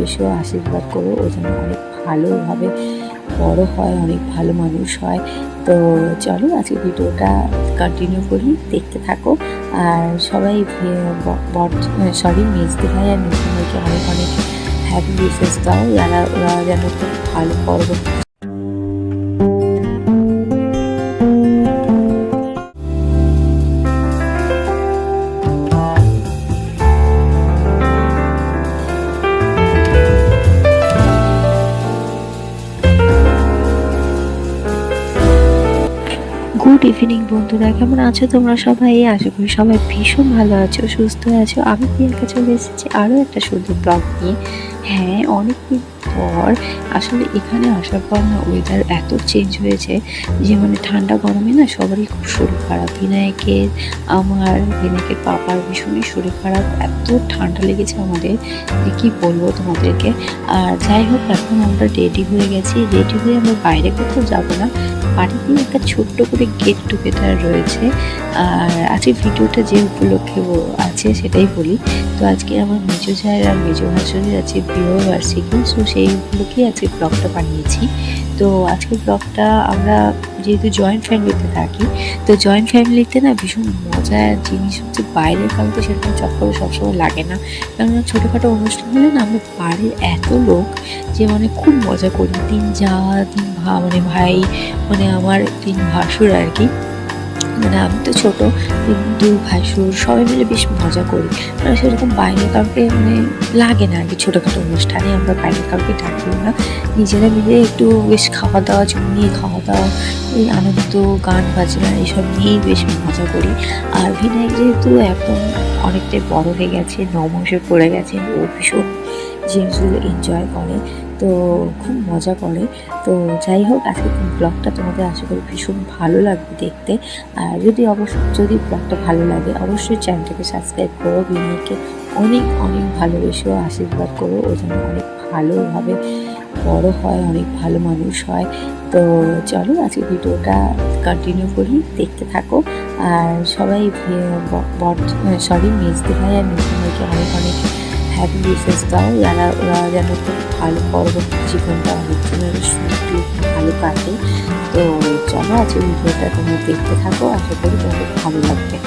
ভালোবেসেও আশীর্বাদ করো, ও যেন অনেক ভালোভাবে বড় হয়, অনেক ভালো মানুষ হয়। তো চলো আজকে ভিডিওটা কন্টিনিউ করি, দেখতে থাকো। আর সবাই মেজদি ভাই আর নতুন ভাইকে অনেক অনেক হ্যাপি উইশেস দাও, ওরা যেন খুব ভালো পরবর্তী গুড ইভিনিং বন্ধুরা, কেমন আছো তোমরা সবাই? আশা করি সবাই ভীষণ ভালো আছো, সুস্থ আছো। আমি প্রিয়াঙ্কা চলে এসেছি আরও একটা সুন্দর ব্লগ নিয়ে। হ্যাঁ, অনেকদিন পর আসলে এখানে আসার পর না ওয়েদার এত চেঞ্জ হয়েছে যে মানে ঠান্ডা গরমে না সবারই খুব শরীর খারাপ। বিনায়কের পাপার ভীষণই শরীর খারাপ, এত ঠান্ডা লেগেছে আমাদের যে কী বলবো তোমাদেরকে। আর যাই হোক, এখন আমরা রেডি হয়ে গেছি। রেডি হয়ে আমরা বাইরে কোথাও যাবো না, বাড়িতে একটা ছোট্ট করে গেট টুগেদার রয়েছে। আর আজকে ভিডিওটা যে উপলক্ষে আছে সেটাই বলি। তো আজকে আমার মেজো জায়ের আর মেজো ভাসুরের আছে বিবাহবার্ষিকী, সো সেই উপলক্ষেই আজকে ব্লগটা বানিয়েছি। তো আজকের ব্লগটা আমরা যেহেতু জয়েন্ট ফ্যামিলিতে থাকি, তো জয়েন্ট ফ্যামিলিতে না ভীষণ মজার জিনিস হচ্ছে বাইরের কাউকে সেরকম চক্করে সবসময় লাগে না। কেননা ছোটোখাটো অনুষ্ঠান হলে না আমরা বাড়ির এত লোক যে মানে খুব মজা করি। ভাই মানে আমার 3 ভাসুর আর কি, মানে আমি তো ছোটো, কিন্তু ভাসুর সবাই মিলে বেশ মজা করি। মানে সেরকম বাইরে কাউকে মানে লাগে না আর কি। ছোটোখাটো অনুষ্ঠানে আমরা বাইরে কাউকে ডাকিও না, নিজেরা মিলে একটু বেশ খাওয়া দাওয়া, জমিয়ে খাওয়া দাওয়া, এই আনন্দ, গান বাজনা এইসব নিয়েই বেশ মজা করি। আর বিনায়ক যেহেতু এখন অনেকটাই বড় হয়ে গেছে, 9 মাসে পড়ে গেছে, ও ভীষণ জিনিসগুলো এনজয় করে, তো খুব মজা করে। তো যাই হোক, আজকে ব্লগটা তোমাদের আশা করি ভীষণ ভালো লাগবে দেখতে। আর যদি ব্লগটা ভালো লাগে অবশ্যই চ্যানেলটাকে সাবস্ক্রাইব করো, বিনায়ককে অনেক অনেক ভালোবেসেও আশীর্বাদ করো, ও যেন অনেক ভালোভাবে বড় হয়, অনেক ভালো মানুষ হয়। তো চলো আজকে ভিডিওটা কন্টিনিউ করি, দেখতে থাকো। আর সবাই মেজদি ভাই আর নতুন ভাইকে অনেক অনেক হ্যাপি উইশেস দাও, ওরা যেন খুব ভালো পরবর্তী জীবনটা অনেক জনের সুন্দর ভালো কাটে। তো চলো আজকে ভিডিওটা তোমরা দেখতে থাকো, আশা করি তোমাদের ভালো লাগবে।